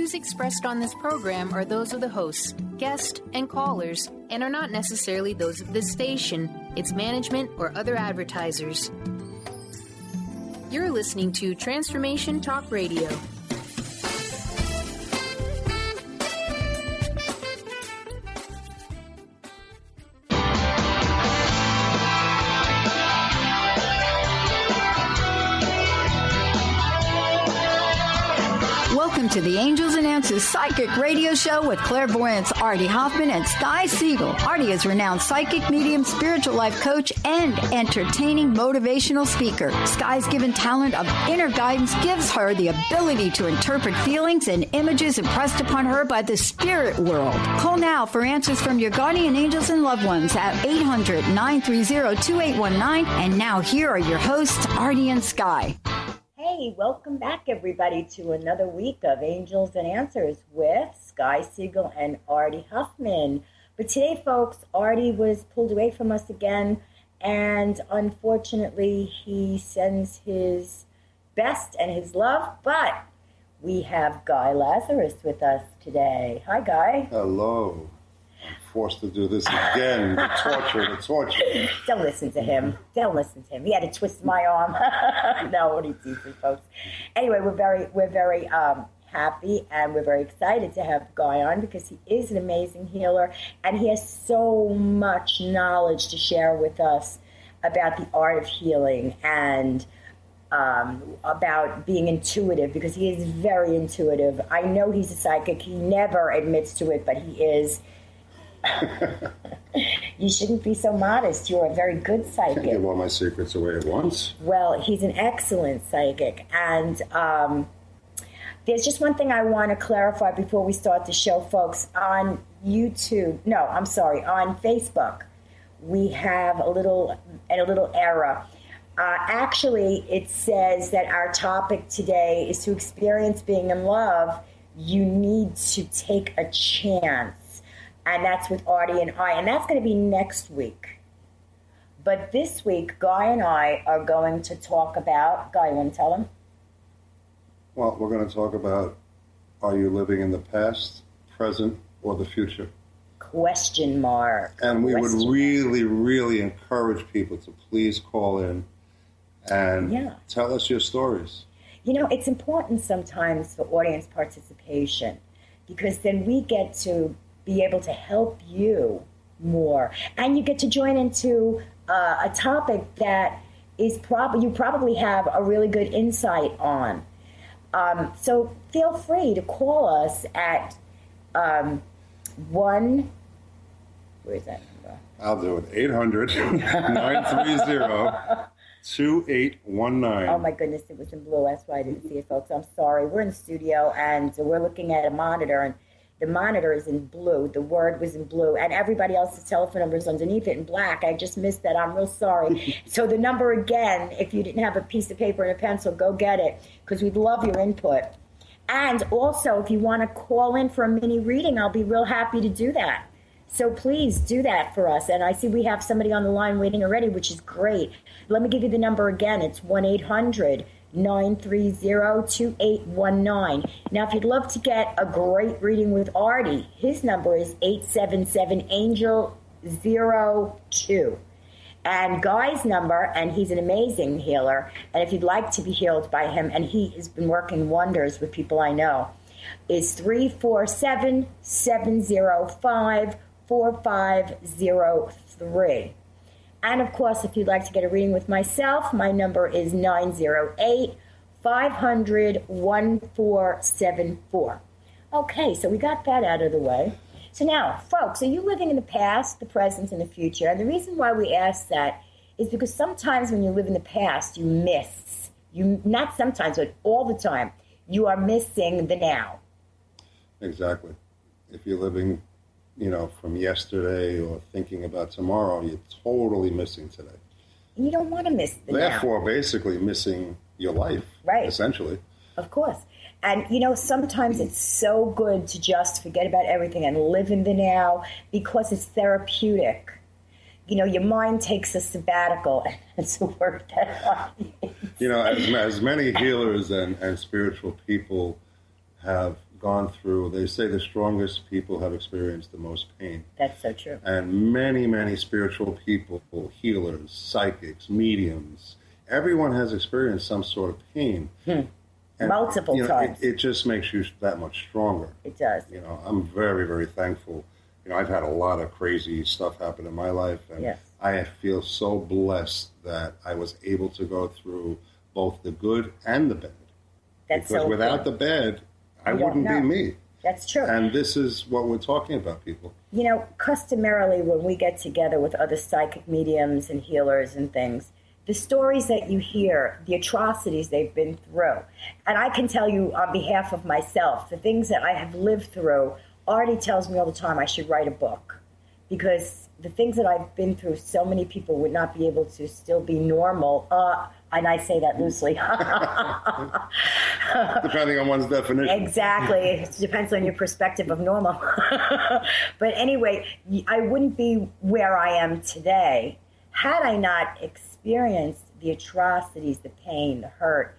views expressed on this program are those of the hosts, guests, and callers, and are not necessarily those of this station, its management, or other advertisers. You're listening to Transformation Talk Radio. Welcome to the Angels and Answers Psychic Radio Show with clairvoyants Artie Hoffman and Sky Siegell. Artie is a renowned psychic, medium, spiritual life coach, and entertaining motivational speaker. Sky's given talent of inner guidance gives her the ability to interpret feelings and images impressed upon her by the spirit world. Call now for answers from your guardian angels and loved ones at 800-930-2819. And now here are your hosts, Artie and Sky. Hey, welcome back, everybody, to another week of Angels and Answers with Sky Siegell and Artie Hoffman. But today, folks, Artie was pulled away from us again, and unfortunately, he sends his best and his love, but we have Guy Lazarus with us today. Hi, Guy. Hello. I'm forced to do this again. The torture. Don't listen to him. He had to twist my arm. No, what he's teasing, folks. Anyway, we're very happy and we're very excited to have Guy on because he is an amazing healer and he has so much knowledge to share with us about the art of healing and about being intuitive, because he is very intuitive. I know he's a psychic. He never admits to it, but he is. You shouldn't be so modest. You're a very good psychic. Can't give all my secrets away at once. Well, he's an excellent psychic. And there's just one thing I want to clarify before we start the show, folks. On Facebook, we have a little error. Actually, it says that our topic today is to experience being in love. You need to take a chance. And that's with Artie and I. And that's going to be next week. But this week, Guy and I are going to talk about... Guy, you want to tell them? Well, we're going to talk about, are you living in the past, present, or the future? Question mark. And we would really, really encourage people to please call in and tell us your stories. You know, it's important sometimes for audience participation, because then we get to be able to help you more. And you get to join into a topic that is you probably have a really good insight on. So feel free to call us at where is that number? I'll do it. 800-930-2819. Oh my goodness, it was in blue. That's why I didn't see it, folks. I'm sorry. We're in the studio and we're looking at a monitor, and the monitor is in blue. The word was in blue. And everybody else's telephone number is underneath it in black. I just missed that. I'm real sorry. So the number again, if you didn't have a piece of paper and a pencil, go get it, because we'd love your input. And also, if you want to call in for a mini reading, I'll be real happy to do that. So please do that for us. And I see we have somebody on the line waiting already, which is great. Let me give you the number again. It's 1-800-930-2819. Now, if you'd love to get a great reading with Artie, his number is 877-ANGEL-02. And Guy's number, and he's an amazing healer, and if you'd like to be healed by him, and he has been working wonders with people I know, is 347-705-4503. And, of course, if you'd like to get a reading with myself, my number is 908-500-1474. Okay, so we got that out of the way. So now, folks, are you living in the past, the present, and the future? And the reason why we ask that is because sometimes when you live in the past, you miss. Not sometimes, but all the time, you are missing the now. Exactly. If you're living, from yesterday or thinking about tomorrow, you're totally missing today. And you don't want to miss the now. Therefore, basically missing your life, right? Essentially. Of course. And, sometimes it's so good to just forget about everything and live in the now, because it's therapeutic. Your mind takes a sabbatical. It's a word that I use. As many healers and spiritual people have gone through, they say the strongest people have experienced the most pain. That's so true. And many, many spiritual people, healers, psychics, mediums, everyone has experienced some sort of pain. And, Multiple times. It just makes you that much stronger. It does. I'm very, very thankful. I've had a lot of crazy stuff happen in my life, and yes. I feel so blessed that I was able to go through both the good and the bad. That's because so without good. the bad, I wouldn't be me. That's true. And this is what we're talking about, people. Customarily when we get together with other psychic mediums and healers and things, the stories that you hear, the atrocities they've been through, and I can tell you on behalf of myself, the things that I have lived through, Artie tells me all the time I should write a book, because the things that I've been through, so many people would not be able to still be normal. And I say that loosely. Depending on one's definition. Exactly. It depends on your perspective of normal. But anyway, I wouldn't be where I am today had I not experienced the atrocities, the pain, the hurt,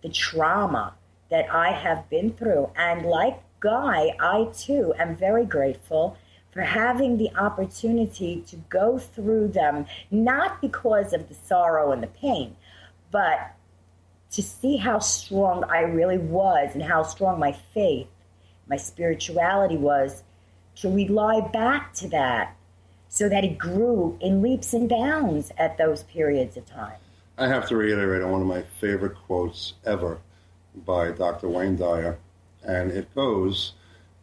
the trauma that I have been through. And like Guy, I too am very grateful for having the opportunity to go through them, not because of the sorrow and the pain, but to see how strong I really was and how strong my faith, my spirituality was, to rely back to that so that it grew in leaps and bounds at those periods of time. I have to reiterate on one of my favorite quotes ever by Dr. Wayne Dyer, and it goes,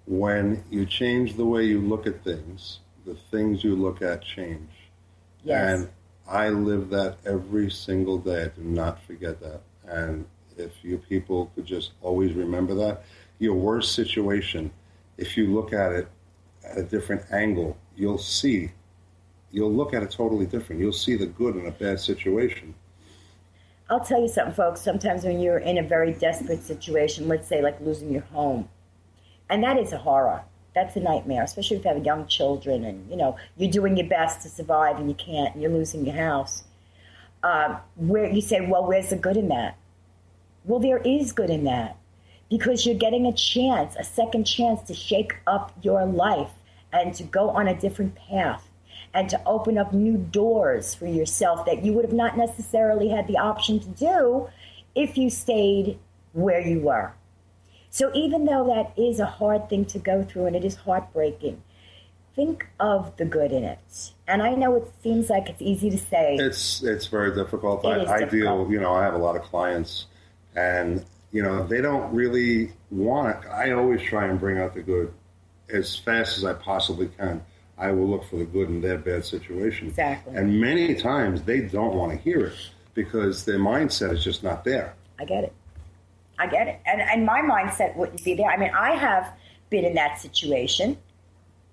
when you change the way you look at things, the things you look at change. Yes. And I live that every single day. I do not forget that. And if you people could just always remember that, your worst situation, if you look at it at a different angle, you'll look at it totally different. You'll see the good in a bad situation. I'll tell you something, folks. Sometimes when you're in a very desperate situation, let's say like losing your home, and that is a horror. That's a nightmare, especially if you have young children and, you're doing your best to survive and you can't and you're losing your house. Where you say, well, where's the good in that? Well, there is good in that, because you're getting a second chance to shake up your life and to go on a different path and to open up new doors for yourself that you would have not necessarily had the option to do if you stayed where you were. So even though that is a hard thing to go through and it is heartbreaking, think of the good in it. And I know it seems like it's easy to say. It's very difficult. I deal, I have a lot of clients, and, they don't really want it. I always try and bring out the good as fast as I possibly can. I will look for the good in their bad situation. Exactly. And many times they don't want to hear it because their mindset is just not there. I get it. And my mindset wouldn't be there. I mean, I have been in that situation.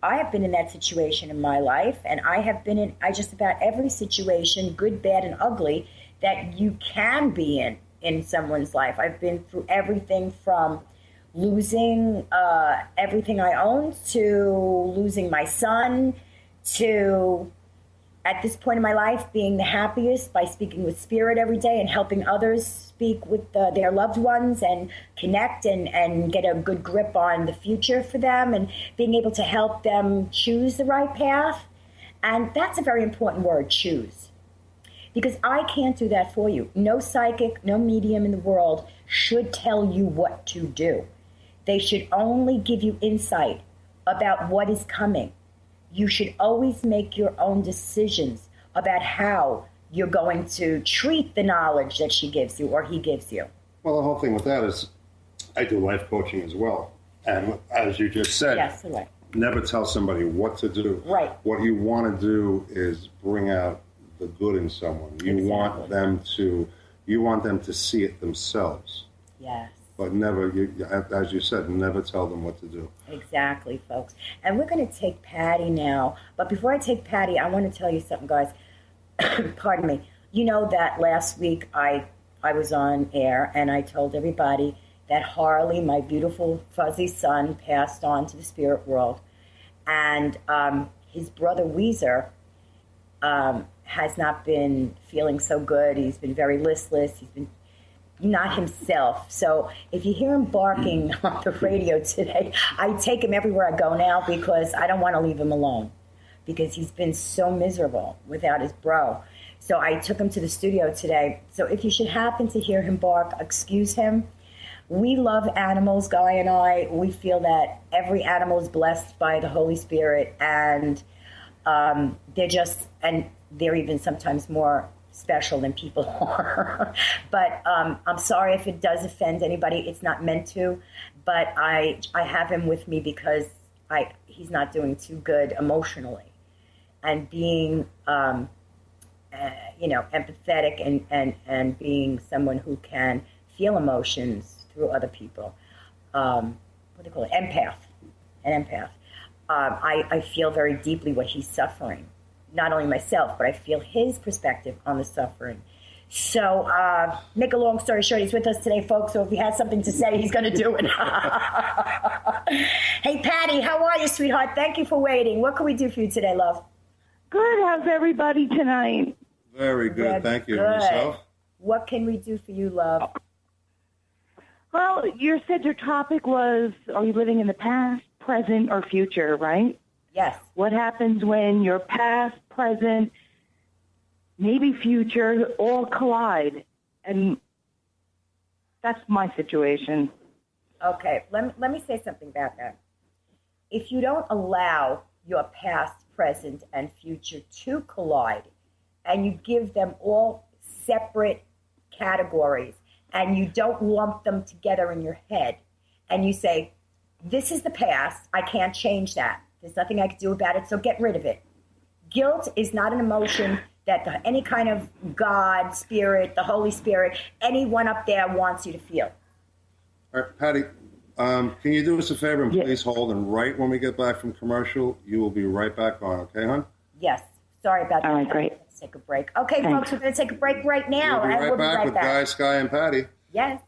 I have been in that situation in my life, and I have been in just about every situation, good, bad, and ugly, that you can be in someone's life. I've been through everything from losing everything I owned to losing my son to, at this point in my life, being the happiest by speaking with spirit every day and helping others speak with their loved ones and connect and get a good grip on the future for them and being able to help them choose the right path. And that's a very important word, choose. Because I can't do that for you. No psychic, no medium in the world should tell you what to do. They should only give you insight about what is coming. You should always make your own decisions about how you're going to treat the knowledge that she gives you or he gives you. Well, the whole thing with that is I do life coaching as well. And as you just said, yes, right. Never tell somebody what to do. Right. What you want to do is bring out the good in someone. You want them to see it themselves. Yes. But never, as you said, never tell them what to do. Exactly, folks. And we're going to take Patty now. But before I take Patty, I want to tell you something, guys. Pardon me. You know that last week I was on air and I told everybody that Harley, my beautiful fuzzy son, passed on to the spirit world. And his brother Weezer has not been feeling so good. He's been very listless. He's been not himself. So if you hear him barking on the radio today, I take him everywhere I go now because I don't want to leave him alone because he's been so miserable without his bro. So I took him to the studio today. So if you should happen to hear him bark, excuse him. We love animals, Guy and I. We feel that every animal is blessed by the Holy Spirit, and they're even sometimes more special than people are. But I'm sorry if it does offend anybody. It's not meant to. But I have him with me because he's not doing too good emotionally, and being empathetic and being someone who can feel emotions through other people. What do they call it? An empath. I feel very deeply what he's suffering. Not only myself, but I feel his perspective on the suffering. So, make a long story short, he's with us today, folks, so if he has something to say, he's going to do it. Hey, Patty, how are you, sweetheart? Thank you for waiting. What can we do for you today, love? Good. How's everybody tonight? Very good. Thank you. Good. Yourself? What can we do for you, love? Well, you said your topic was, are you living in the past, present, or future, right? Yes. What happens when your past, present, maybe future all collide? And that's my situation. Okay, let me say something about that. If you don't allow your past, present, and future to collide, and you give them all separate categories, and you don't lump them together in your head, and you say, this is the past, I can't change that. There's nothing I can do about it, so get rid of it. Guilt is not an emotion that any kind of God, Spirit, the Holy Spirit, anyone up there wants you to feel. All right, Patty, can you do us a favor and please hold, and right when we get back from commercial, you will be right back on, okay, hon? Yes. Sorry about that. All right, great. Let's take a break. Okay, folks, we're going to take a break right now. We'll be right back with Guy, Sky, and Patty. Yes.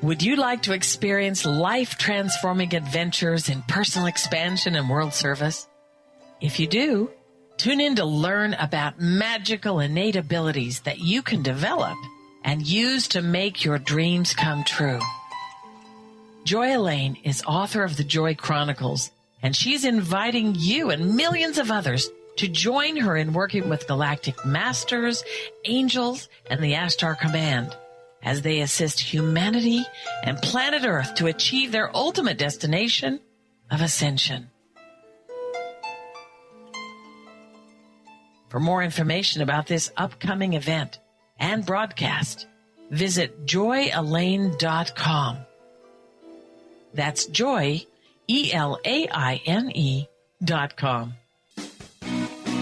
Would you like to experience life-transforming adventures in personal expansion and world service? If you do, tune in to learn about magical innate abilities that you can develop and use to make your dreams come true. Joy Elaine is author of the Joy Chronicles, and she's inviting you and millions of others to join her in working with galactic masters, angels, and the Ashtar Command as they assist humanity and planet Earth to achieve their ultimate destination of ascension. For more information about this upcoming event and broadcast, visit joyelaine.com. That's joy, ELAINE.com.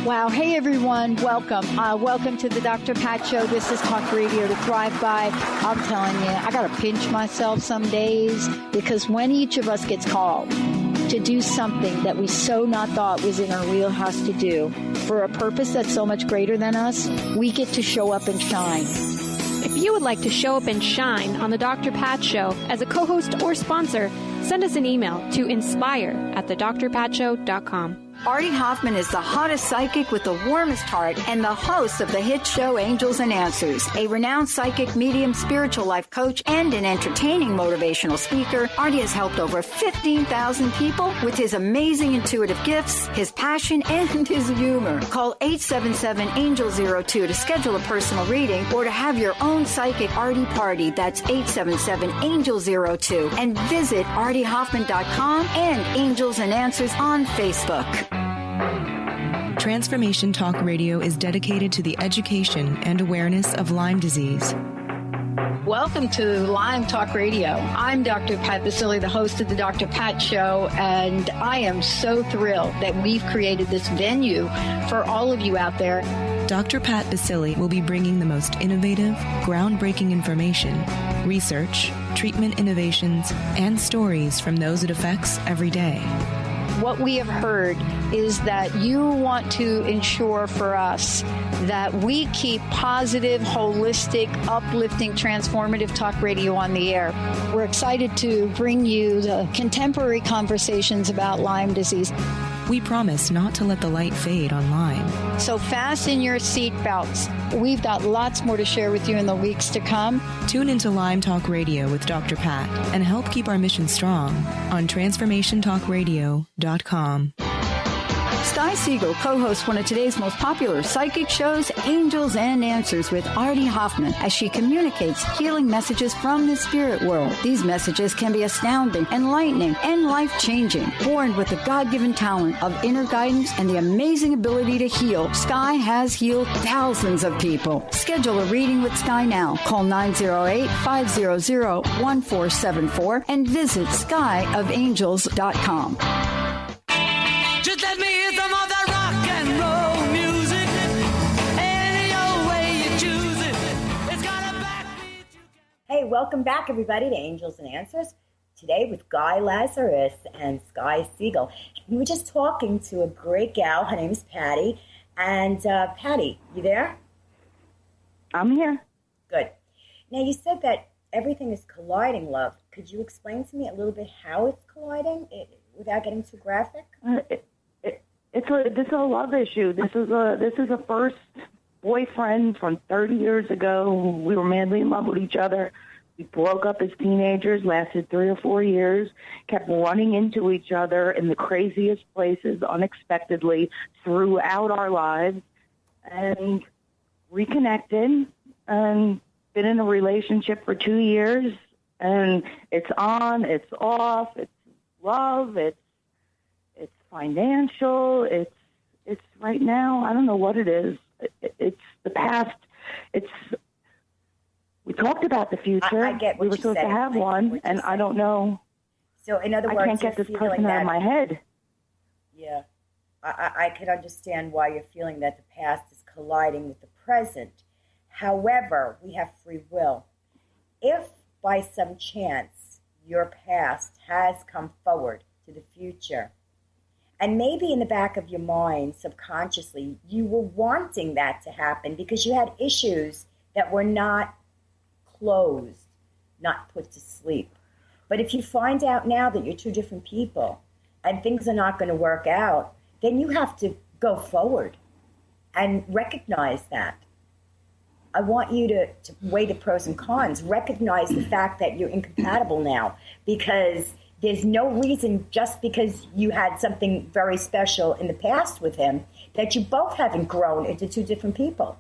Wow. Hey, everyone. Welcome. Welcome to the Dr. Pat Show. This is Talk Radio to Thrive By. I'm telling you, I got to pinch myself some days because when each of us gets called to do something that we so not thought was in our wheelhouse to do for a purpose that's so much greater than us, we get to show up and shine. If you would like to show up and shine on the Dr. Pat Show as a co-host or sponsor, send us an email to inspire@thedrpatshow.com. Artie Hoffman is the hottest psychic with the warmest heart and the host of the hit show Angels and Answers. A renowned psychic, medium, spiritual life coach, and an entertaining motivational speaker, Artie has helped over 15,000 people with his amazing intuitive gifts, his passion, and his humor. Call 877-ANGEL-02 to schedule a personal reading or to have your own psychic Artie party. That's 877-ANGEL-02. And visit ArtieHoffman.com and Angels and Answers on Facebook. Transformation Talk Radio is dedicated to the education and awareness of Lyme disease. Welcome to Lyme Talk Radio. I'm Dr. Pat Basile, the host of the Dr. Pat Show, and I am so thrilled that we've created this venue for all of you out there. Dr. Pat Basile will be bringing the most innovative, groundbreaking information, research, treatment innovations, and stories from those it affects every day. what we have heard is that you want to ensure for us that we keep positive, holistic, uplifting, transformative talk radio on the air. We're excited to bring you the contemporary conversations about Lyme disease. We promise not to let the light fade on Lyme. So fasten your seatbelts. We've got lots more to share with you in the weeks to come. Tune into Lyme Talk Radio with Dr. Pat and help keep our mission strong on TransformationTalkRadio.com. Sky Siegell co-hosts one of today's most popular psychic shows, Angels and Answers, with Artie Hoffman, as she communicates healing messages from the spirit world. These messages can be astounding, enlightening, and life-changing. Born with the God-given talent of inner guidance and the amazing ability to heal, Sky has healed thousands of people. Schedule a reading with Sky now. Call 908-500-1474 and visit skyofangels.com. Just let me hear some of that rock and roll music. Any old way you choose it. It's got a backbeat. Hey, welcome back, everybody, to Angels and Answers. Today with Guy Lazarus and Sky Siegell. We were just talking to a great gal. Her name is Patty. And Patty, you there? I'm here. Good. Now, you said that everything is colliding, love. Could you explain to me a little bit how it's colliding without getting too graphic? This is a love issue. This is a first boyfriend from 30 years ago. We were madly in love with each other. We broke up as teenagers, lasted 3 or 4 years, kept running into each other in the craziest places unexpectedly throughout our lives, and reconnected and been in a relationship for 2 years. And it's on, it's off, it's love, it's financial, it's right now, I don't know what it is. It's the past. We talked about the future. I get what we were supposed to have one, and I don't know. So in other words, I can't get this person out of my head. Yeah. I can understand why you're feeling that the past is colliding with the present. However, we have free will. If by some chance your past has come forward to the future, and maybe in the back of your mind, subconsciously, you were wanting that to happen because you had issues that were not closed, not put to sleep. But if you find out now that you're two different people and things are not going to work out, then you have to go forward and recognize that. I want you to weigh the pros and cons, recognize the fact that you're incompatible now, because there's no reason, just because you had something very special in the past with him, that you both haven't grown into two different people.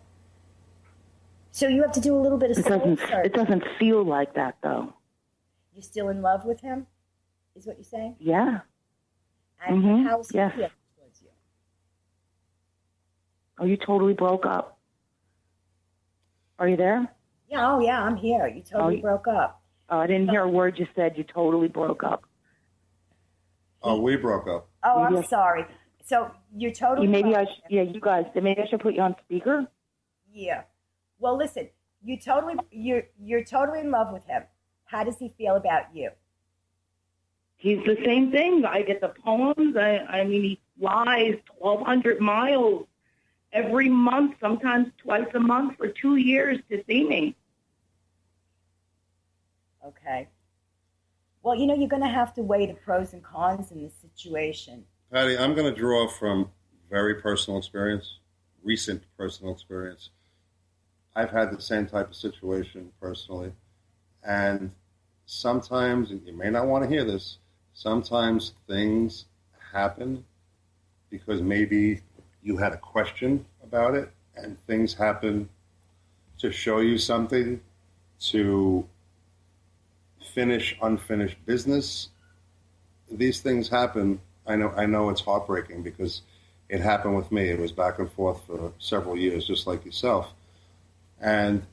So you have to do a little bit of soul search. It doesn't feel like that, though. You're still in love with him, is what you're saying? Yeah. And how's he yes. feel towards you? Oh, you totally broke up. Are you there? Yeah, I'm here. You totally broke up. Oh, I didn't hear a word you said. You totally broke up. Oh, we broke up. Oh, I'm sorry. So you're totally... you guys, maybe I should put you on speaker? Yeah. Well, listen, you're totally in love with him. How does he feel about you? He's the same thing. I get the poems. I mean, he flies 1,200 miles every month, sometimes twice a month for 2 years to see me. Okay. Well, you're going to have to weigh the pros and cons in this situation. Patty, I'm going to draw from very personal experience, recent personal experience. I've had the same type of situation personally. And sometimes, and you may not want to hear this, sometimes things happen because maybe you had a question about it, and things happen to show you something, to finish unfinished business. These things happen. I know it's heartbreaking because it happened with me. It was back and forth for several years, just like yourself. And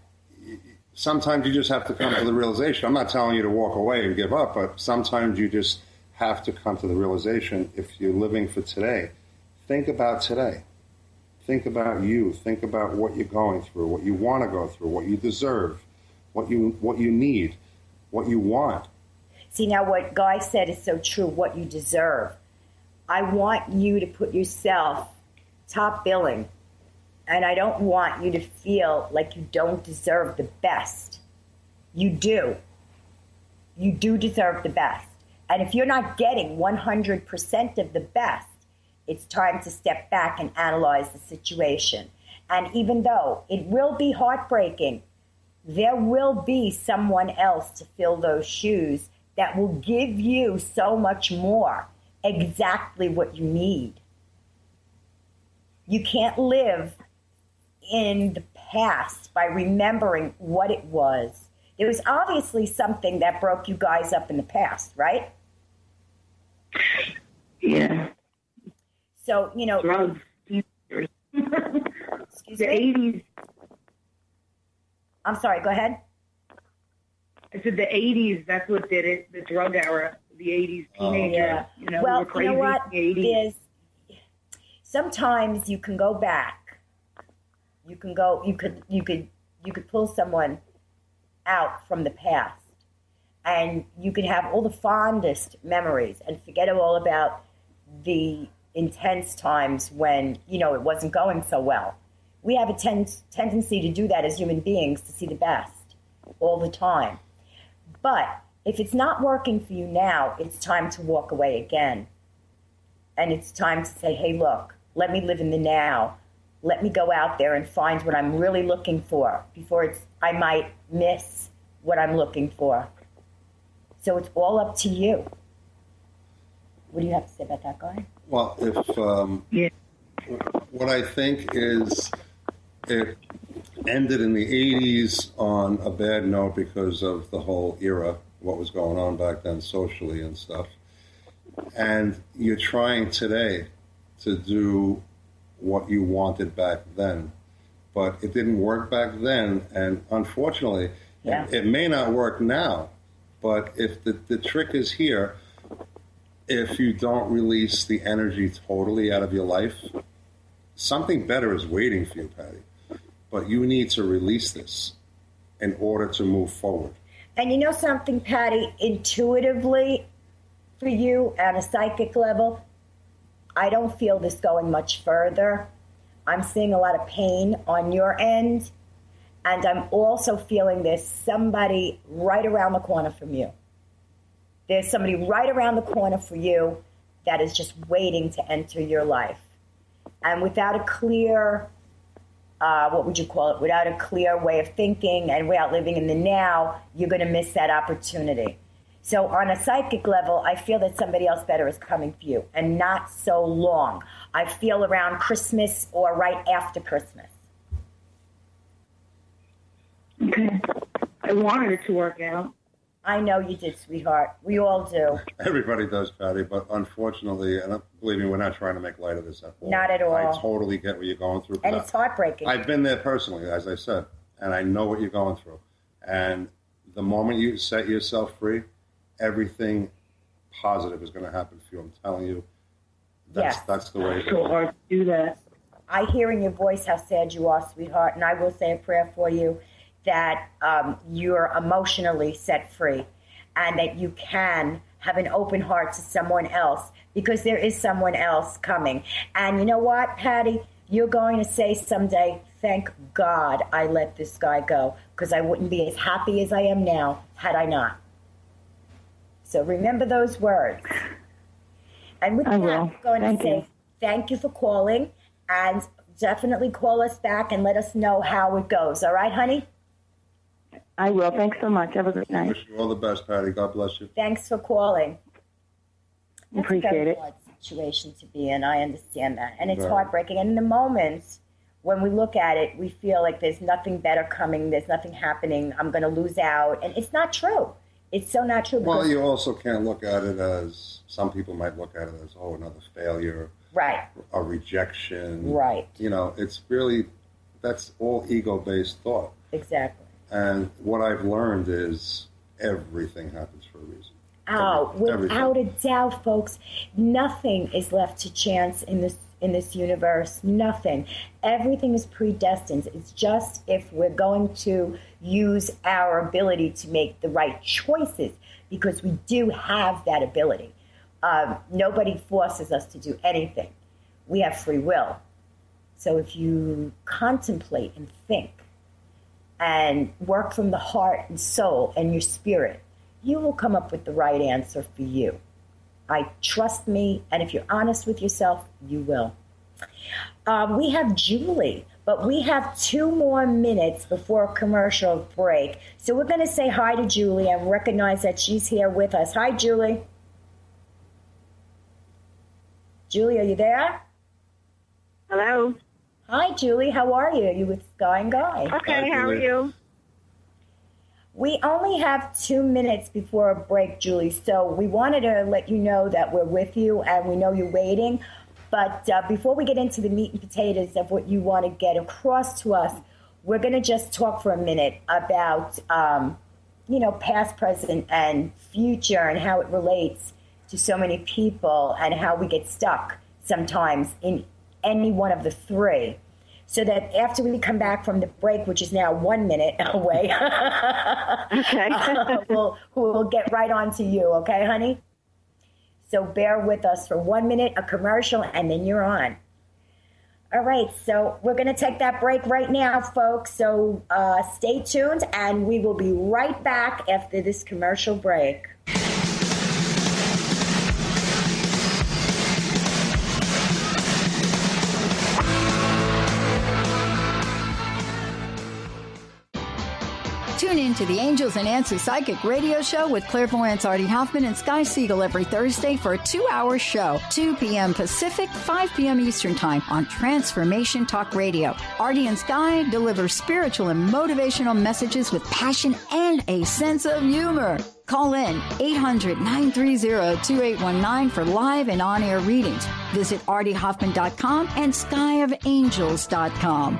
sometimes you just have to come to the realization. I'm not telling you to walk away and give up, but sometimes you just have to come to the realization, if you're living for today, think about today. Think about you. Think about what you're going through, what you want to go through, what you deserve, what you need, what you want. See, now what Guy said is so true, what you deserve. I want you to put yourself top billing. And I don't want you to feel like you don't deserve the best. You do. You do deserve the best. And if you're not getting 100% of the best, it's time to step back and analyze the situation. And even though it will be heartbreaking, there will be someone else to fill those shoes that will give you so much more, exactly what you need. You can't live in the past by remembering what it was. There was obviously something that broke you guys up in the past, right? Yeah. So, drugs. Excuse the me? 80s. I'm sorry, go ahead. I said the 80s, that's what did it, the drug era, the 80s teenager. Yeah. Well, we were crazy you know what? in the 80s. Sometimes you can go back. You could pull someone out from the past, and you could have all the fondest memories and forget all about the intense times when, it wasn't going so well. We have a tendency to do that as human beings, to see the best all the time. But if it's not working for you now, it's time to walk away again. And it's time to say, hey, look, let me live in the now. Let me go out there and find what I'm really looking for before I might miss what I'm looking for. So it's all up to you. What do you have to say about that, Guy? Well, what I think is it ended in the 80s on a bad note because of the whole era, what was going on back then socially and stuff. And you're trying today to do what you wanted back then, but it didn't work back then, and unfortunately, it may not work now. But if the trick is here, if you don't release the energy totally out of your life, something better is waiting for you, Patty. But you need to release this in order to move forward. And you know something, Patty, intuitively for you on a psychic level, I don't feel this going much further. I'm seeing a lot of pain on your end. And I'm also feeling there's somebody right around the corner from you. There's somebody right around the corner for you that is just waiting to enter your life. And without a clear, without a clear way of thinking and without living in the now, you're going to miss that opportunity. So on a psychic level, I feel that somebody else better is coming for you, and not so long. I feel around Christmas or right after Christmas. Okay. I wanted it to work out. I know you did, sweetheart. We all do. Everybody does, Patty, but unfortunately, and believe me, we're not trying to make light of this at all. Not at all. I totally get what you're going through. And it's heartbreaking. I've been there personally, as I said, and I know what you're going through. And the moment you set yourself free, everything positive is going to happen for you. I'm telling you, that's the way it is. So hard to do that. I hear in your voice how sad you are, sweetheart, and I will say a prayer for you that you're emotionally set free and that you can have an open heart to someone else, because there is someone else coming. And you know what, Patty? You're going to say someday, thank God I let this guy go, because I wouldn't be as happy as I am now had I not. So remember those words. And with that, I'm going to say thank you for calling, and definitely call us back and let us know how it goes. All right, honey? I will. Thanks so much. Have a good night. Wish you all the best, Patty. God bless you. Thanks for calling. Appreciate it. That's a very hard situation to be in. I understand that. And it's heartbreaking. And in the moments when we look at it, we feel like there's nothing better coming. There's nothing happening. I'm going to lose out. And it's not true. It's so not true. Well, you also can't look at it as, some people might look at it as, another failure. Right. A rejection. Right. It's really, that's all ego-based thought. Exactly. And what I've learned is everything happens for a reason. Without a doubt, folks, nothing is left to chance in this universe. Nothing. Everything is predestined. It's just if we're going to use our ability to make the right choices, because we do have that ability. Nobody forces us to do anything. We have free will. So if you contemplate and think and work from the heart and soul and your spirit, you will come up with the right answer for you. Trust me, and if you're honest with yourself, you will. We have Julie, but we have 2 more minutes before a commercial break. So we're going to say hi to Julie and recognize that she's here with us. Hi, Julie. Julie, are you there? Hello. Hi, Julie. How are you? Are you with Sky and Guy? Okay, how are you? We only have 2 minutes before a break, Julie, so we wanted to let you know that we're with you and we know you're waiting. But before we get into the meat and potatoes of what you want to get across to us, we're going to just talk for a minute about, past, present, and future and how it relates to so many people and how we get stuck sometimes in any one of the 3. So that after we come back from the break, which is now 1 minute away, okay. we'll get right on to you, okay, honey? So bear with us for 1 minute, a commercial, and then you're on. All right, so we're going to take that break right now, folks. So stay tuned, and we will be right back after this commercial break. Tune in to the Angels and Answers Psychic Radio Show with clairvoyants Artie Hoffman and Sky Siegell every Thursday for a 2-hour show, 2 p.m. Pacific, 5 p.m. Eastern Time on Transformation Talk Radio. Artie and Sky deliver spiritual and motivational messages with passion and a sense of humor. Call in 800-930-2819 for live and on-air readings. Visit artiehoffman.com and skyofangels.com.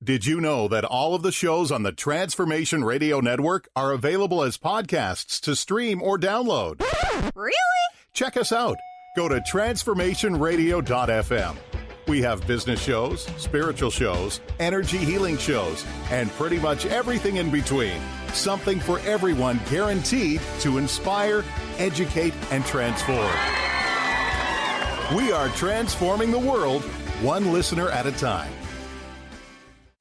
Did you know that all of the shows on the Transformation Radio Network are available as podcasts to stream or download? Really? Check us out. Go to transformationradio.fm. We have business shows, spiritual shows, energy healing shows, and pretty much everything in between. Something for everyone, guaranteed to inspire, educate, and transform. We are transforming the world, one listener at a time.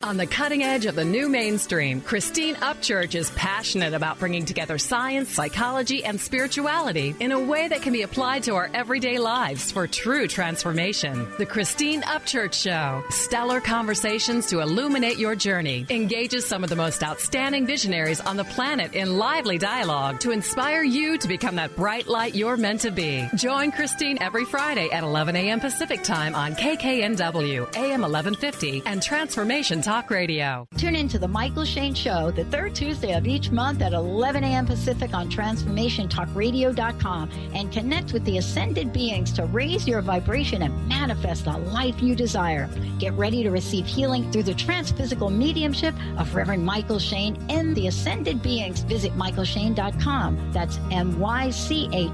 On the cutting edge of the new mainstream, Christine Upchurch is passionate about bringing together science, psychology, and spirituality in a way that can be applied to our everyday lives for true transformation. The Christine Upchurch Show, stellar conversations to illuminate your journey, engages some of the most outstanding visionaries on the planet in lively dialogue to inspire you to become that bright light you're meant to be. Join Christine every Friday at 11 a.m. Pacific Time on KKNW, AM 1150, and Transformation Talk Radio. Tune in to The Michael Shane Show the 3rd Tuesday of each month at 11 a.m. Pacific on TransformationTalkRadio.com and connect with the ascended beings to raise your vibration and manifest the life you desire. Get ready to receive healing through the transphysical mediumship of Reverend Michael Shane and the ascended beings. Visit michaelshane.com. That's MyChael,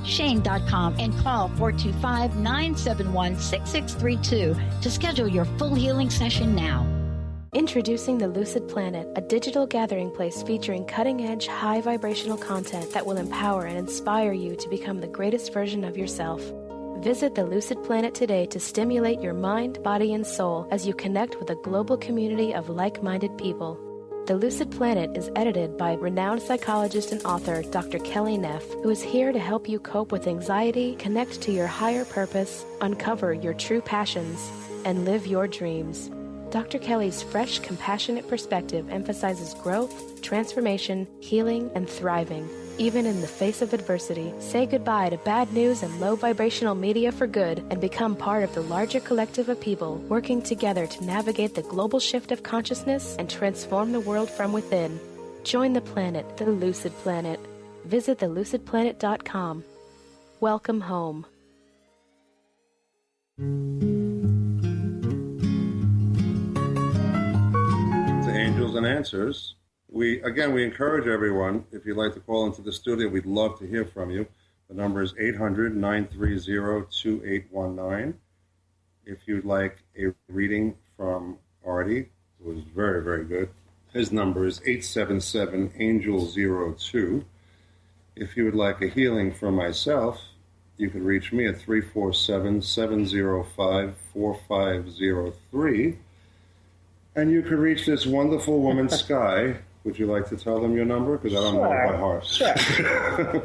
Shane.com, and call 425-971-6632 to schedule your full healing session now. Introducing the Lucid Planet, a digital gathering place featuring cutting-edge, high-vibrational content that will empower and inspire you to become the greatest version of yourself. Visit the Lucid Planet today to stimulate your mind, body, and soul as you connect with a global community of like-minded people. The Lucid Planet is edited by renowned psychologist and author Dr. Kelly Neff, who is here to help you cope with anxiety, connect to your higher purpose, uncover your true passions, and live your dreams. Dr. Kelly's fresh, compassionate perspective emphasizes growth, transformation, healing, and thriving. Even in the face of adversity, say goodbye to bad news and low vibrational media for good and become part of the larger collective of people working together to navigate the global shift of consciousness and transform the world from within. Join the planet, the Lucid Planet. Visit thelucidplanet.com. Welcome home. Angels and Answers. We encourage everyone, if you'd like to call into the studio, we'd love to hear from you. The number is 800-930-2819. If you'd like a reading from Artie, who is very, very good, his number is 877-ANGEL02. if you would like a healing from myself, you can reach me at 347-705-4503. And you can reach this wonderful woman, Sky. Would you like to tell them your number? Because I don't know it by heart. Sure.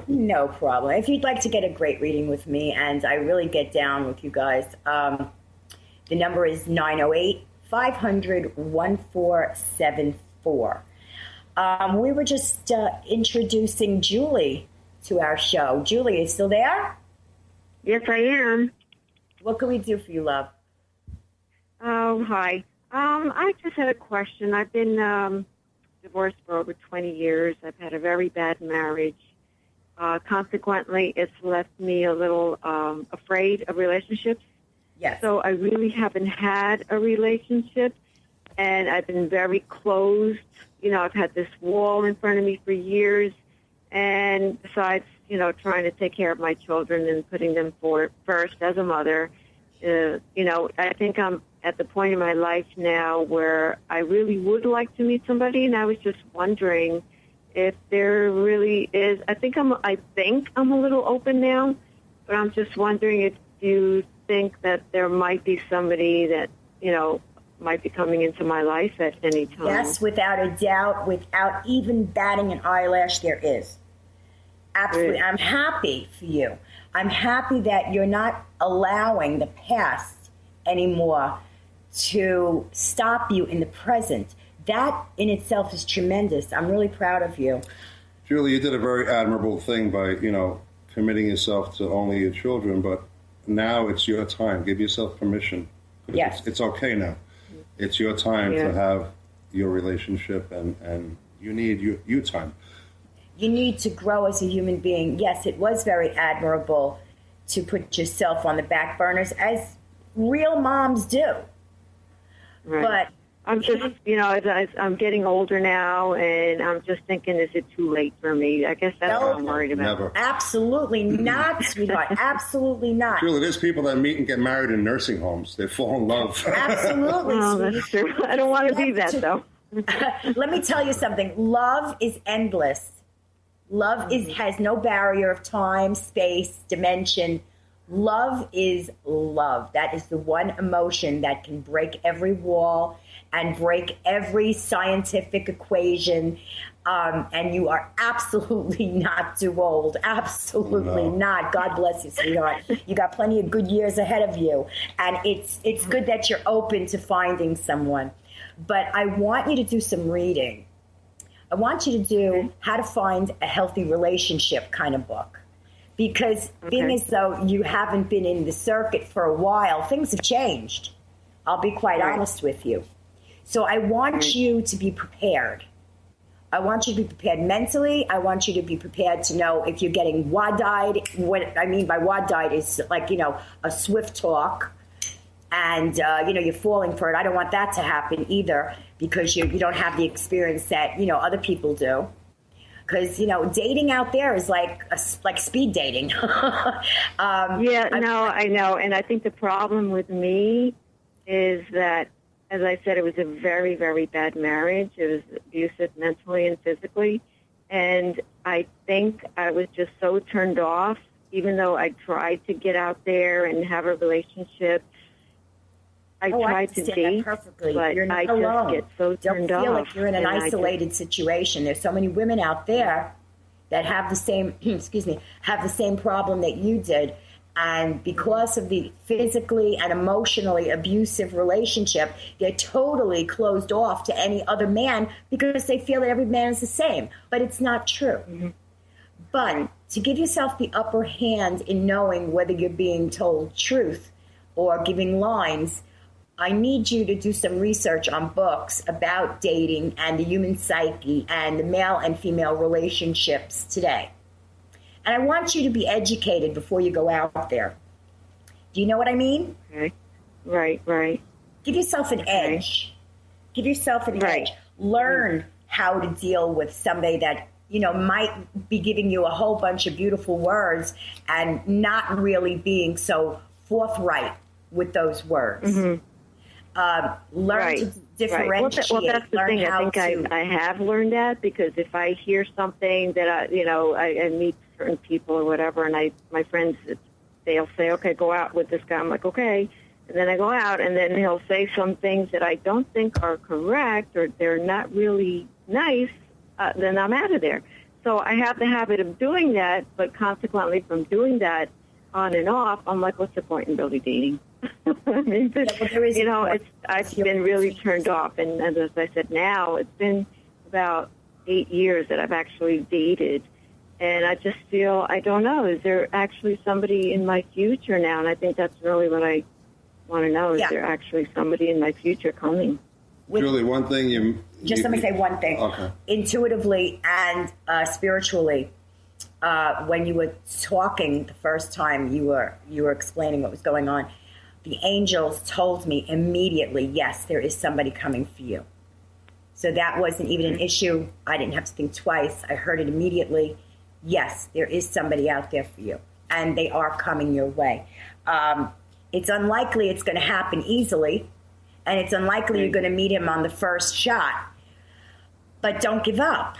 No problem. If you'd like to get a great reading with me, and I really get down with you guys, the number is 908-500-1474. We were just introducing Julie to our show. Julie, are you still there? Yes, I am. What can we do for you, love? Oh, hi. I just had a question. I've been divorced for over 20 years. I've had a very bad marriage. Consequently, it's left me a little afraid of relationships. Yes. So I really haven't had a relationship, and I've been very closed. You know, I've had this wall in front of me for years, and besides, you know, trying to take care of my children and putting them first as a mother, you know, I think I'm at the point in my life now where I really would like to meet somebody, and I was just wondering if there really is. I think I'm a little open now, but I'm just wondering if you think that there might be somebody that, you know, might be coming into my life at any time. Yes, without a doubt, without even batting an eyelash, there is. Absolutely. I'm happy for you. I'm happy that you're not allowing the past anymore to stop you in the present. That in itself is tremendous. I'm really proud of you. Julie, you did a very admirable thing by, you know, committing yourself to only your children, but now it's your time. Give yourself permission. Yes. It's okay now. It's your time to have your relationship, and you need you time. You need to grow as a human being. Yes, it was very admirable to put yourself on the back burners, as real moms do. Right. But I'm just, you know, I'm getting older now, and I'm just thinking, is it too late for me? I guess that's what I'm worried about. Never. Absolutely not, sweetheart. Absolutely not. Julie, there's people that meet and get married in nursing homes. They fall in love. Absolutely. Oh, that's true. I don't want to be that, though. Let me tell you something. Love is endless. Love has no barrier of time, space, dimension. Love is love. That is the one emotion that can break every wall and break every scientific equation. And you are absolutely not too old. Absolutely not. God bless you, sweetheart. You got plenty of good years ahead of you. And it's good that you're open to finding someone. But I want you to do some reading. I want you to do How to Find a Healthy Relationship kind of book. Because being as though you haven't been in the circuit for a while, things have changed. I'll be quite honest with you. So I want you to be prepared. I want you to be prepared mentally. I want you to be prepared to know if you're getting wad-eyed. What I mean by wad-eyed is like, you know, a swift talk. And, you know, you're falling for it. I don't want that to happen either, because you don't have the experience that, you know, other people do. Because, you know, dating out there is like speed dating. I know. And I think the problem with me is that, as I said, it was a very, very bad marriage. It was abusive mentally and physically. And I think I was just so turned off, even though I tried to get out there and have a relationship. I tried to date, perfectly. But you're not I alone. just get so turned off. Don't feel like you're in an isolated situation. There's so many women out there that have the same, have the same problem that you did. And because of the physically and emotionally abusive relationship, they're totally closed off to any other man because they feel that every man is the same. But it's not true. Mm-hmm. But to give yourself the upper hand in knowing whether you're being told truth or giving lines, I need you to do some research on books about dating and the human psyche and the male and female relationships today. And I want you to be educated before you go out there. Do you know what I mean? Okay. Right. Give yourself an edge. Give yourself an edge. Learn how to deal with somebody that, you know, might be giving you a whole bunch of beautiful words and not really being so forthright with those words. Mm-hmm. learn to differentiate. Well, that's the thing. I think I have learned that, because if I hear something that I meet certain people or whatever, and my friends, they'll say, okay, go out with this guy. I'm like, okay. And then I go out, and then he'll say some things that I don't think are correct, or they're not really nice, then I'm out of there. So I have the habit of doing that, but consequently from doing that on and off, I'm like, what's the point in really dating? I mean, I've been really turned off. And as I said, now it's been about 8 years that I've actually dated. And I just feel, I don't know, is there actually somebody in my future now? And I think that's really what I want to know. Is there actually somebody in my future coming? Julie, one thing let me say one thing. Okay. Intuitively and spiritually, when you were talking the first time, you were explaining what was going on, the angels told me immediately, yes, there is somebody coming for you. So that wasn't even an issue. I didn't have to think twice. I heard it immediately. Yes, there is somebody out there for you, and they are coming your way. It's unlikely it's going to happen easily, and it's unlikely you're going to meet him on the first shot. But don't give up.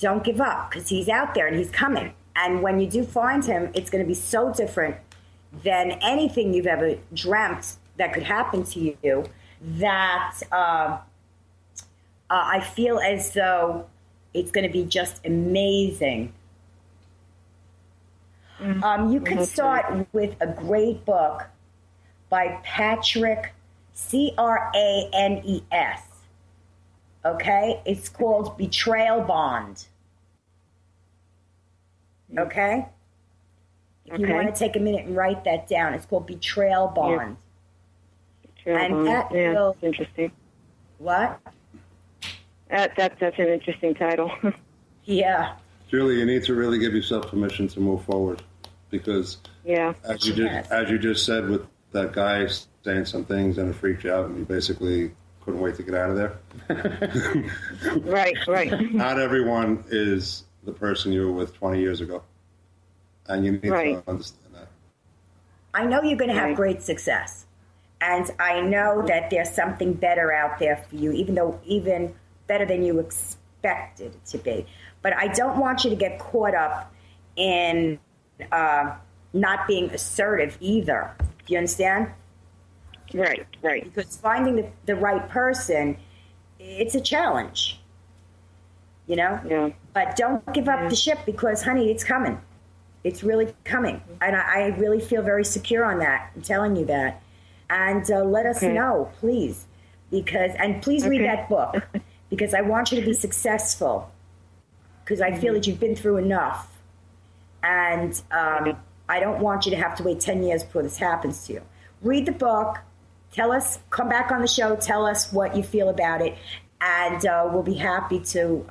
Don't give up, because he's out there and he's coming. And when you do find him, it's going to be so different than anything you've ever dreamt that could happen to you, that I feel as though it's going to be just amazing. You can start with a great book by Patrick, Cranes. Okay? It's called Betrayal Bond. Okay? If you want to take a minute and write that down, it's called Betrayal Bond. Betrayal Bond. That's interesting. What? That's an interesting title. Yeah. Julie, you need to really give yourself permission to move forward, because as you just said, with that guy saying some things and it freaked you out and you basically couldn't wait to get out of there. Right. Not everyone is the person you were with 20 years ago. And you need to understand that. I know you're going to have great success. And I know that there's something better out there for you, even better than you expected it to be. But I don't want you to get caught up in not being assertive either. Do you understand? Right. Because finding the right person, it's a challenge. Yeah. But don't give up the ship, because, honey, it's coming. It's really coming. And I really feel very secure on that. I'm telling you that. And let us know, please. And please read that book, because I want you to be successful. Because I feel that you've been through enough. And I don't want you to have to wait 10 years before this happens to you. Read the book. Tell us, come back on the show, tell us what you feel about it. And we'll be happy to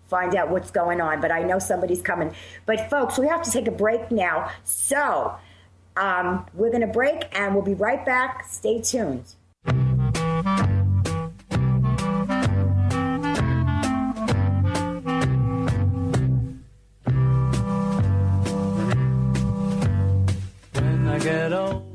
find out what's going on. But I know somebody's coming. But, folks, we have to take a break now. So we're going to break, and we'll be right back. Stay tuned. When I get old.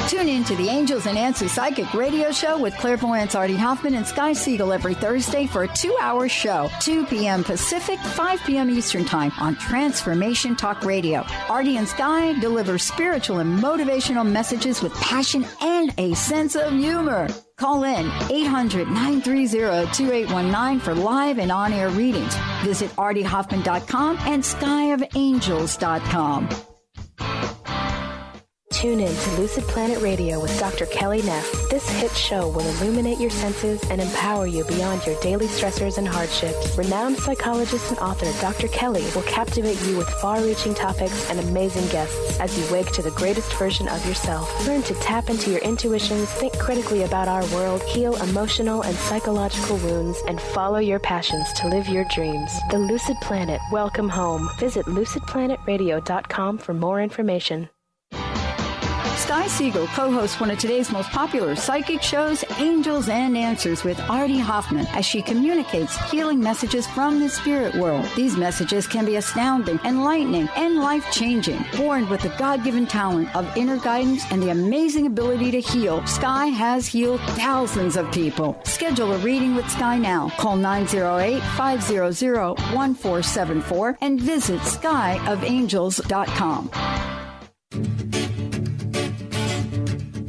Tune in to the Angels and Answers Psychic Radio Show with clairvoyants Artie Hoffman and Sky Siegell every Thursday for a 2-hour show, 2 p.m. Pacific, 5 p.m. Eastern Time on Transformation Talk Radio. Artie and Sky deliver spiritual and motivational messages with passion and a sense of humor. Call in 800-930-2819 for live and on-air readings. Visit artiehoffman.com and skyofangels.com. Tune in to Lucid Planet Radio with Dr. Kelly Neff. This hit show will illuminate your senses and empower you beyond your daily stressors and hardships. Renowned psychologist and author Dr. Kelly will captivate you with far-reaching topics and amazing guests as you wake to the greatest version of yourself. Learn to tap into your intuitions, think critically about our world, heal emotional and psychological wounds, and follow your passions to live your dreams. The Lucid Planet. Welcome home. Visit lucidplanetradio.com for more information. Sky Siegell co-hosts one of today's most popular psychic shows, Angels and Answers with Artie Hoffman, as she communicates healing messages from the spirit world. These messages can be astounding, enlightening, and life-changing. Born with the God-given talent of inner guidance and the amazing ability to heal, Sky has healed thousands of people. Schedule a reading with Sky now. Call 908-500-1474 and visit skyofangels.com.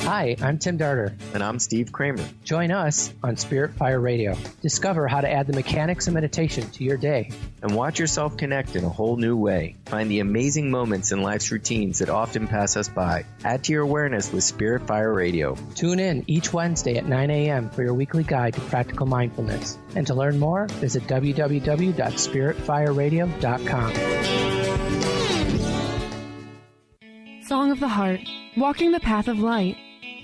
Hi, I'm Tim Darter. And I'm Steve Kramer. Join us on Spirit Fire Radio. Discover how to add the mechanics of meditation to your day. And watch yourself connect in a whole new way. Find the amazing moments in life's routines that often pass us by. Add to your awareness with Spirit Fire Radio. Tune in each Wednesday at 9 a.m. for your weekly guide to practical mindfulness. And to learn more, visit www.spiritfireradio.com. Song of the Heart, Walking the Path of Light,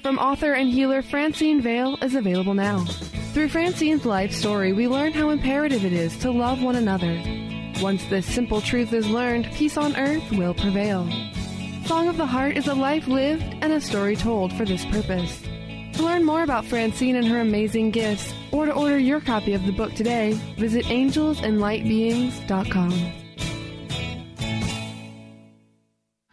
from author and healer Francine Vale, is available now. Through Francine's life story, we learn how imperative it is to love one another. Once this simple truth is learned, peace on earth will prevail. Song of the Heart is a life lived and a story told for this purpose. To learn more about Francine and her amazing gifts, or to order your copy of the book today, visit angelsandlightbeings.com.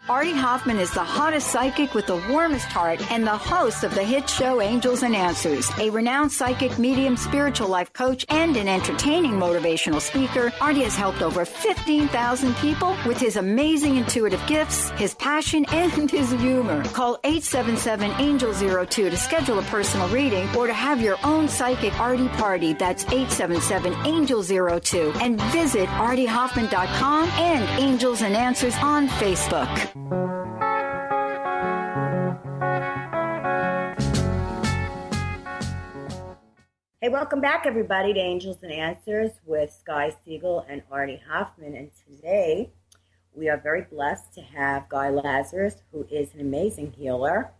Artie Hoffman is the hottest psychic with the warmest heart and the host of the hit show Angels and Answers. A renowned psychic, medium, spiritual life coach, and an entertaining motivational speaker, Artie has helped over 15,000 people with his amazing intuitive gifts, his passion, and his humor. Call 877-ANGEL-02 to schedule a personal reading or to have your own psychic Artie party. That's 877-ANGEL-02. And visit artiehoffman.com and Angels and Answers on Facebook. Hey, welcome back, everybody, to Angels and Answers with Sky Siegell and Artie Hoffman. And today, we are very blessed to have Guy Lazarus, who is an amazing healer.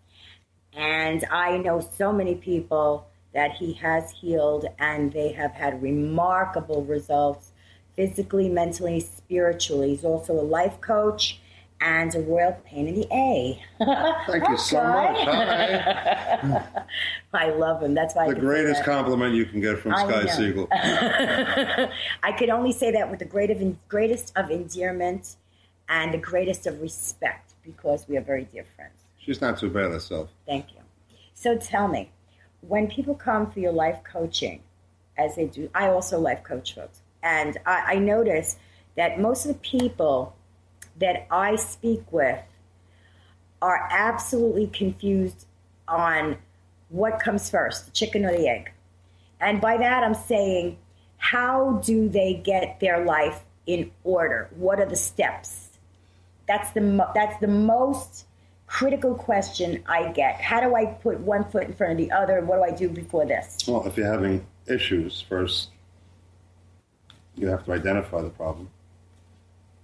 And I know so many people that he has healed, and they have had remarkable results physically, mentally, spiritually. He's also a life coach and a royal pain in the A. Thank you so much. Hi. I love him. That's why the greatest compliment you can get from Sky Siegell. I could only say that with the greatest of endearment and the greatest of respect, because we are very dear friends. She's not too bad herself. Thank you. So tell me, when people come for your life coaching, as they do, I also life coach folks, and I notice that most of the people that I speak with are absolutely confused on what comes first, the chicken or the egg. And by that, I'm saying, how do they get their life in order? What are the steps? That's the most critical question I get. How do I put one foot in front of the other, and what do I do before this? Well, if you're having issues, first, you have to identify the problem.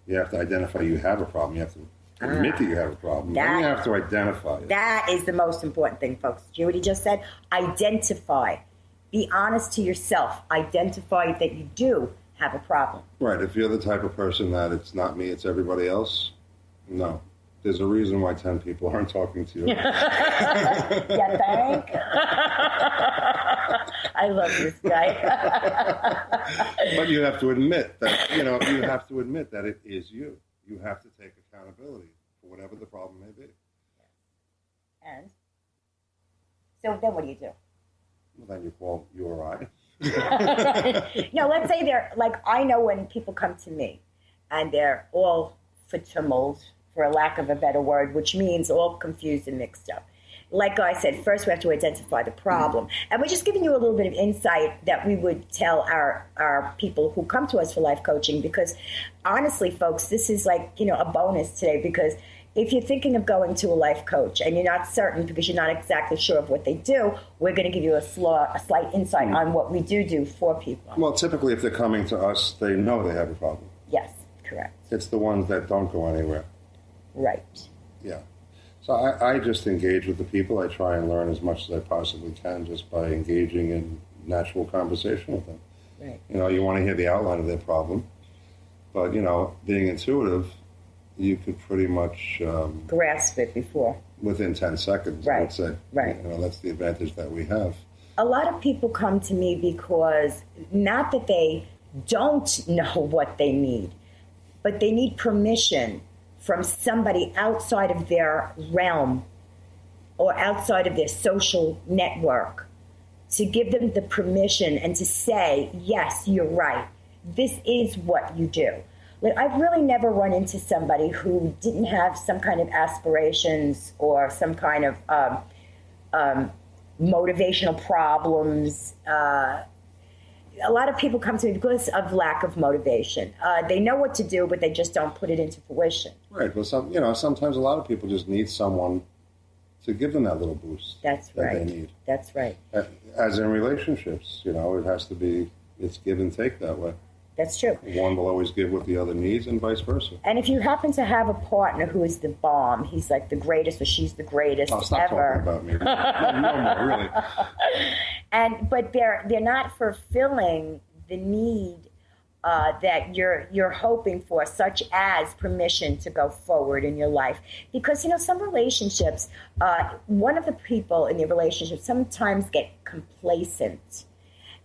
You have to identify you have a problem. You have to admit that you have a problem. Then you have to identify it. That is the most important thing, folks. Do you hear what he just said? Identify. Be honest to yourself. Identify that you do have a problem. Right. If you're the type of person that it's not me, it's everybody else, no. There's a reason why 10 people aren't talking to you. You think? I love this guy. But you have to admit that, you have to admit that it is you. You have to take accountability for whatever the problem may be. And? So then what do you do? Well, then you call you or I. No, let's say I know when people come to me and they're all tumult, for a lack of a better word, which means all confused and mixed up. Like I said, first we have to identify the problem. And we're just giving you a little bit of insight that we would tell our people who come to us for life coaching, because honestly, folks, this is a bonus today, because if you're thinking of going to a life coach and you're not certain because you're not exactly sure of what they do, we're going to give you a slight insight on what we do for people. Well, typically if they're coming to us, they know they have a problem. Yes, correct. It's the ones that don't go anywhere. Right. Yeah. So I just engage with the people. I try and learn as much as I possibly can just by engaging in natural conversation with them. Right. You want to hear the outline of their problem. But, being intuitive, you could pretty much grasp it before. Within 10 seconds, right. I would say. Right. You know, that's the advantage that we have. A lot of people come to me because not that they don't know what they need, but they need permission from somebody outside of their realm or outside of their social network to give them the permission and to say, yes, you're right. This is what you do. Like, I've really never run into somebody who didn't have some kind of aspirations or some kind of motivational problems. A lot of people come to me because of lack of motivation. They know what to do, but they just don't put it into fruition. Right. Well, sometimes a lot of people just need someone to give them that little boost. That's that right. They need. That's right. As in relationships, it has to be, it's give and take that way. That's true. One will always give what the other needs and vice versa. And if you happen to have a partner who is the bomb, he's like the greatest or she's the greatest stop ever. Talking about me. No more, really. But they're not fulfilling the need that you're hoping for, such as permission to go forward in your life. Because, some relationships, one of the people in the relationship sometimes get complacent.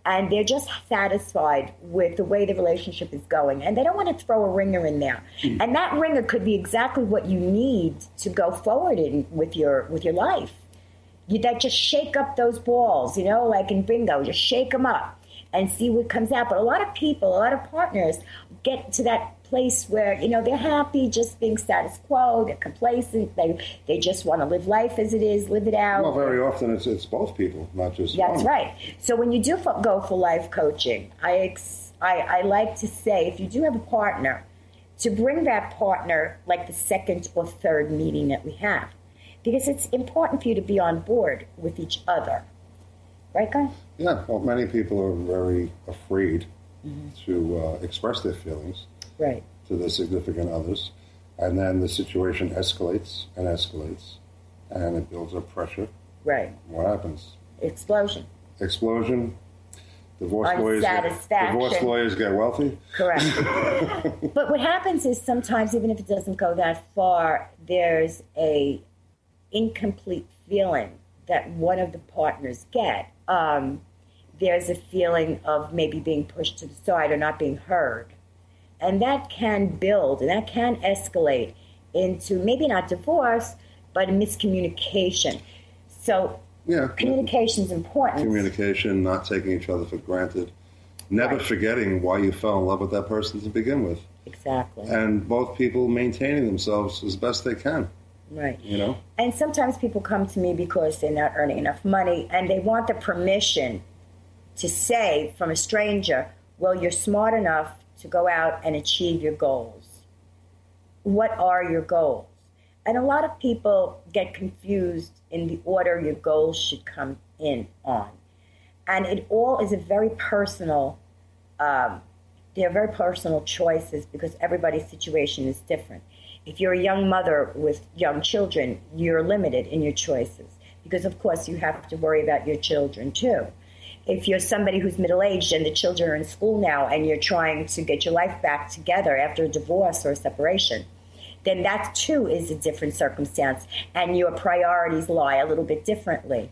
And they're just satisfied with the way the relationship is going. And they don't want to throw a ringer in there. And that ringer could be exactly what you need to go forward with your life. That just shake up those balls, like in bingo, just shake them up and see what comes out. But a lot of people, a lot of partners get to that place where, they're happy just being status quo, they're complacent, they just want to live life as it is, live it out. Well, very often it's both people, not just one. That's right. So when you do go for life coaching, I like to say, if you do have a partner, to bring that partner like the second or third meeting that we have. Because it's important for you to be on board with each other. Right, Guy? Yeah, well, many people are very afraid to express their feelings. Right. To their significant others. And then the situation escalates, and it builds up pressure. Right. What happens? Explosion. Divorce lawyers get wealthy. Correct. But what happens is sometimes, even if it doesn't go that far, there's a incomplete feeling that one of the partners get. There's a feeling of maybe being pushed to the side or not being heard. And that can build and that can escalate into maybe not divorce, but a miscommunication. So communication is important. Communication, not taking each other for granted, never forgetting why you fell in love with that person to begin with. Exactly. And both people maintaining themselves as best they can. Right. And sometimes people come to me because they're not earning enough money and they want the permission to say from a stranger, well, you're smart enough to go out and achieve your goals. What are your goals? And a lot of people get confused in the order your goals should come in on. And it all is a very personal, they're very personal choices because everybody's situation is different. If you're a young mother with young children, you're limited in your choices because, of course, you have to worry about your children, too. If you're somebody who's middle-aged and the children are in school now and you're trying to get your life back together after a divorce or a separation, then that, too, is a different circumstance, and your priorities lie a little bit differently.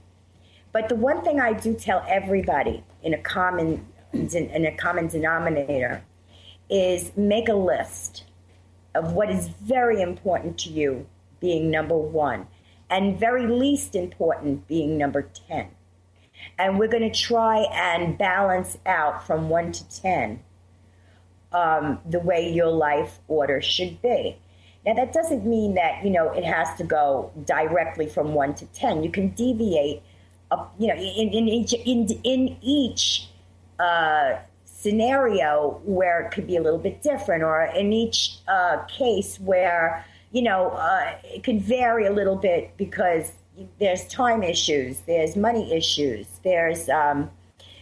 But the one thing I do tell everybody in a common denominator is make a list of what is very important to you being number 1, and very least important being number 10. And we're going to try and balance out from 1 to 10 the way your life order should be. Now, that doesn't mean that, it has to go directly from 1 to 10. You can deviate, in each scenario where it could be a little bit different, or in each case where, it could vary a little bit because there's time issues, there's money issues, there's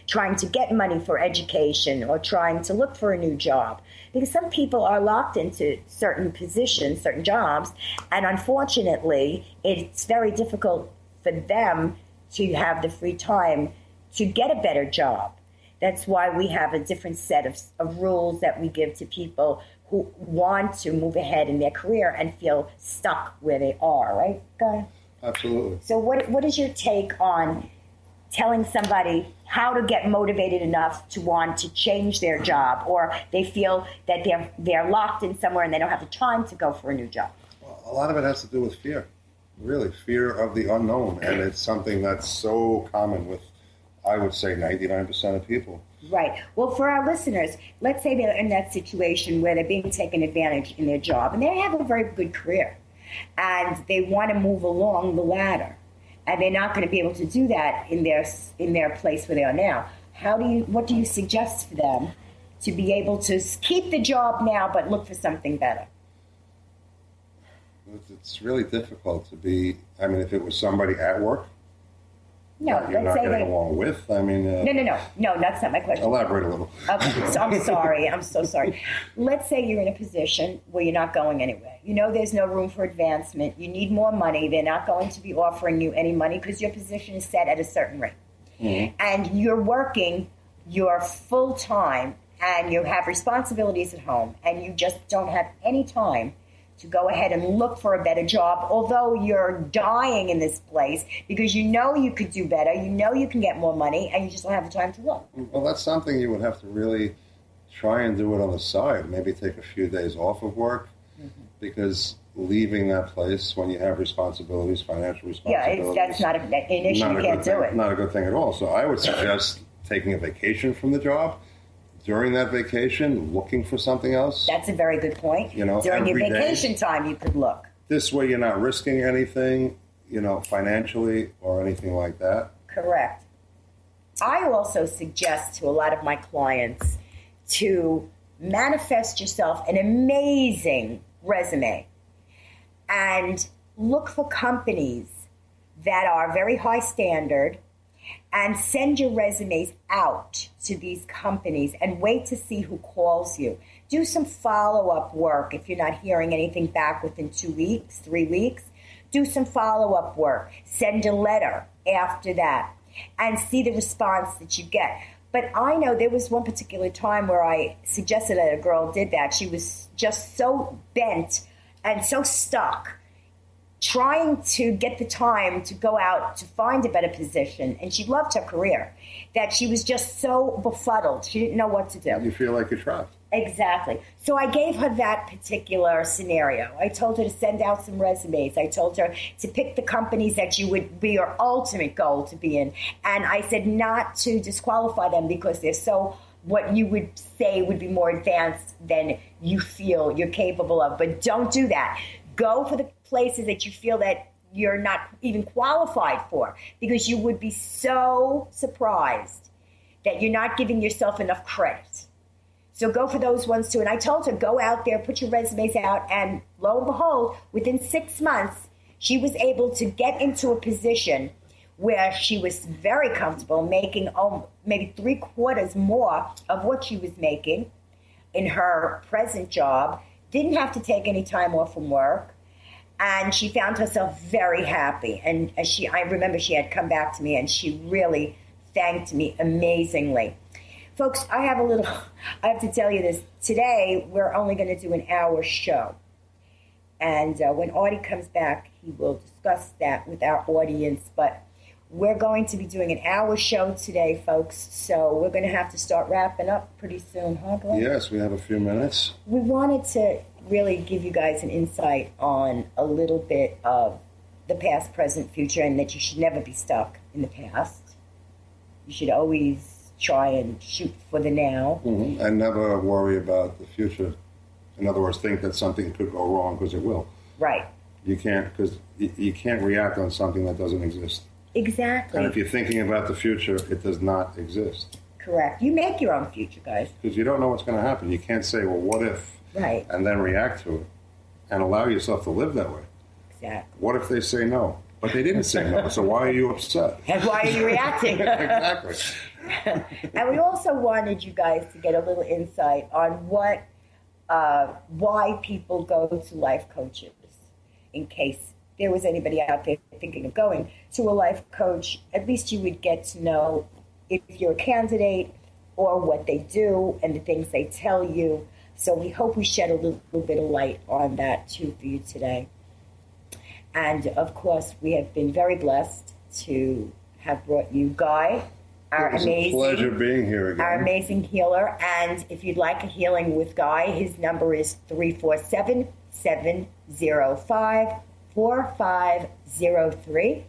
trying to get money for education or trying to look for a new job. Because some people are locked into certain positions, certain jobs, and unfortunately, it's very difficult for them to have the free time to get a better job. That's why we have a different set of rules that we give to people who want to move ahead in their career and feel stuck where they are, right, Guy? Absolutely. So what is your take on telling somebody how to get motivated enough to want to change their job, or they feel that they're locked in somewhere and they don't have the time to go for a new job? Well, a lot of it has to do with fear, really, fear of the unknown. And it's something that's so common with, I would say, 99% of people. Right. Well, for our listeners, let's say they're in that situation where they're being taken advantage in their job and they have a very good career and they want to move along the ladder and they're not going to be able to do that in their place where they are now. What do you suggest for them to be able to keep the job now but look for something better? It's really difficult to be, I mean, if it was somebody at work, no, you're not getting along with, I mean... No, that's not my question. Elaborate a little. Okay, so I'm so sorry. Let's say you're in a position where you're not going anywhere. You know there's no room for advancement. You need more money. They're not going to be offering you any money because your position is set at a certain rate. Mm-hmm. And you're working your full time and you have responsibilities at home and you just don't have any time to go ahead and look for a better job, although you're dying in this place because you know you could do better, you know you can get more money, and you just don't have the time to look. Well, that's something you would have to really try and do it on the side, maybe take a few days off of work, because leaving that place when you have responsibilities, financial responsibilities... Yeah, that's not an issue, you can't do it. Not a good thing at all. So I would suggest taking a vacation from the job. During that vacation, looking for something else. That's a very good point. You know, during your vacation time, you could look. This way, you're not risking anything, financially or anything like that. Correct. I also suggest to a lot of my clients to manifest yourself an amazing resume and look for companies that are very high standard and send your resumes out to these companies and wait to see who calls you. Do some follow-up work if you're not hearing anything back within 2 weeks, 3 weeks. Do some follow-up work. Send a letter after that and see the response that you get. But I know there was one particular time where I suggested that a girl did that. She was just so bent and so stuck trying to get the time to go out to find a better position, and she loved her career, that she was just so befuddled. She didn't know what to do. You feel like you're trapped. Exactly. So I gave her that particular scenario. I told her to send out some resumes. I told her to pick the companies that you would be your ultimate goal to be in. And I said not to disqualify them because they're so what you would say would be more advanced than you feel you're capable of. But don't do that. Go for the places that you feel that you're not even qualified for, because you would be so surprised that you're not giving yourself enough credit. So go for those ones too. And I told her, go out there, put your resumes out, and lo and behold, within 6 months, she was able to get into a position where she was very comfortable making maybe 3/4 more of what she was making in her present job, didn't have to take any time off from work, and she found herself very happy. And I remember she had come back to me and she really thanked me amazingly. Folks, I have to tell you this. Today, we're only going to do an hour show. And when Artie comes back, he will discuss that with our audience. But we're going to be doing an hour show today, folks. So we're going to have to start wrapping up pretty soon, huh, Glenn? Yes, we have a few minutes. We wanted to really give you guys an insight on a little bit of the past, present, future, and that you should never be stuck in the past. You should always try and shoot for the now. Mm-hmm. And never worry about the future. In other words, think that something could go wrong, because it will. Right. You can't, because you can't react on something that doesn't exist. Exactly. And if you're thinking about the future, it does not exist. Correct. You make your own future, guys. Because you don't know what's going to happen. You can't say, well, what if? Right. And then react to it and allow yourself to live that way. Exactly. What if they say no? But they didn't say no, so why are you upset? And why are you reacting? Exactly. And we also wanted you guys to get a little insight on why people go to life coaches, in case there was anybody out there thinking of going to a life coach. At least you would get to know if you're a candidate or what they do and the things they tell you. So we hope we shed a little bit of light on that too for you today. And of course, we have been very blessed to have brought you Guy, our amazing, pleasure being here again. Our amazing healer. And if you'd like a healing with Guy, his number is 347-705-4503.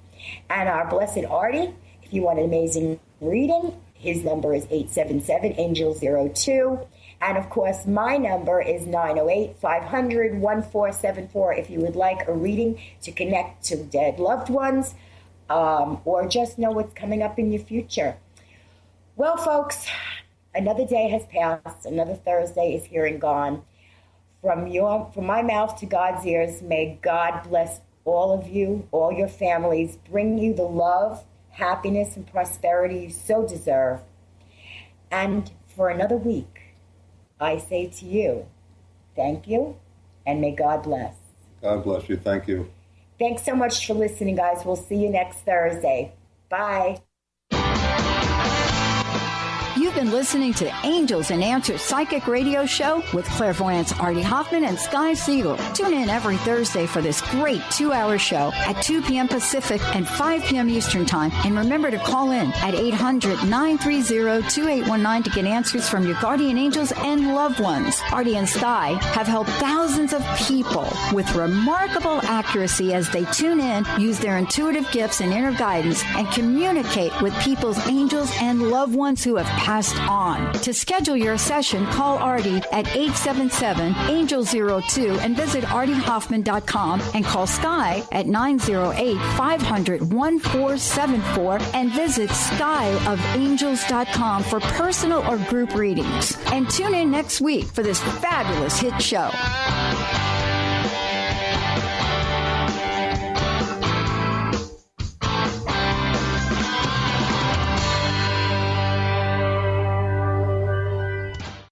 And our blessed Artie, if you want an amazing reading, his number is 877-ANGEL-02. And of course, my number is 908-500-1474 if you would like a reading to connect to dead loved ones, or just know what's coming up in your future. Well, folks, another day has passed. Another Thursday is here and gone. From my mouth to God's ears, may God bless all of you, all your families, bring you the love, happiness, and prosperity you so deserve. And for another week, I say to you, thank you, and may God bless. God bless you. Thank you. Thanks so much for listening, guys. We'll see you next Thursday. Bye. You've been listening to Angels and Answers Psychic Radio Show with clairvoyants Artie Hoffman and Sky Siegell. Tune in every Thursday for this great 2-hour show at 2 p.m. Pacific and 5 p.m. Eastern Time. And remember to call in at 800-930-2819 to get answers from your guardian angels and loved ones. Artie and Sky have helped thousands of people with remarkable accuracy as they tune in, use their intuitive gifts and inner guidance, and communicate with people's angels and loved ones who have passed on. To schedule your session, call Artie at 877-ANGEL-02 and visit artiehoffman.com, and call Sky at 908-500-1474 and visit skyofangels.com for personal or group readings. And tune in next week for this fabulous hit show.